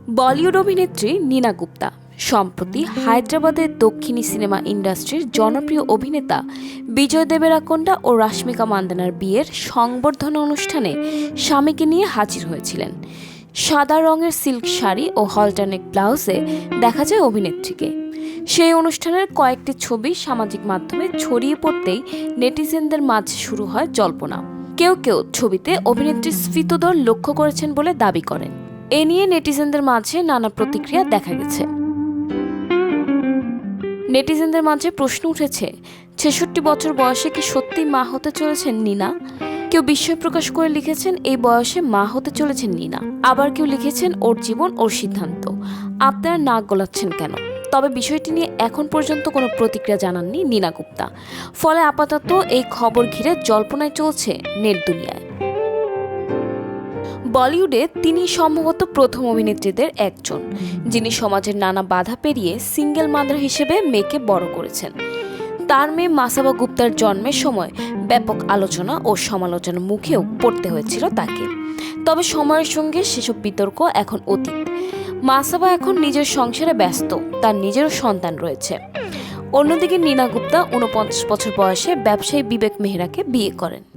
বলিউড অভিনেত্রী নীনা গুপ্তা সম্প্রতি হায়দ্রাবাদের দক্ষিণী সিনেমা ইন্ডাস্ট্রির জনপ্রিয় অভিনেতা বিজয় দেবেরাকোন্ডা ও রাশমিকা মান্দানার বিয়ের সংবর্ধনা অনুষ্ঠানে স্বামীকে নিয়ে হাজির হয়েছিলেন। সাদা রঙের সিল্ক শাড়ি ও হলটারনেক ব্লাউজে দেখা যায় অভিনেত্রীকে। সেই অনুষ্ঠানের কয়েকটি ছবি সামাজিক মাধ্যমে ছড়িয়ে পড়তেই নেটিজেনদের মাঝে শুরু হয় জল্পনা। কেউ কেউ ছবিতে অভিনেত্রীর স্ফীতদর লক্ষ্য করেছেন বলে দাবি করেন। এ নিয়ে নেটিজেনদের মাঝে নানা প্রতিক্রিয়া দেখা গেছে। নেটিজেনদের মাঝে প্রশ্ন উঠেছে, ৬৬ বছর বয়সে কি সত্যিই মা হতে চলেছেন নীনা? কেউ বিস্ময় প্রকাশ করে লিখেছেন এই বয়সে মা হতে চলেছেন নীনা। আবার কেউ লিখেছেন ওর জীবন ওর সিদ্ধান্ত, আপনারা নাক গলাচ্ছেন কেন? তবে বিষয়টি নিয়ে এখন পর্যন্ত কোনো প্রতিক্রিয়া জানাননি নীনা গুপ্তা। ফলে আপাতত এই খবর ঘিরে জল্পনায় চলছে নেট দুনিয়ায়। বলিউডে তিনি সম্ভবত প্রথম অভিনেত্রীদের একজন যিনি সমাজের নানা বাধা পেরিয়ে সিঙ্গেল মাদার হিসেবে মেয়েকে বড় করেছেন। তার মেয়ে মাসাবা গুপ্তার জন্মের সময় ব্যাপক আলোচনা ও সমালোচনার মুখেও পড়তে হয়েছিল তাকে। তবে সময়ের সঙ্গে সেসব বিতর্ক এখন অতীত। মাসাবা এখন নিজের সংসারে ব্যস্ত, তার নিজেরও সন্তান রয়েছে। অন্যদিকে নীনা গুপ্তা ৪৯ বছর বয়সে ব্যবসায়ী বিবেক মেহরাকে বিয়ে করেন।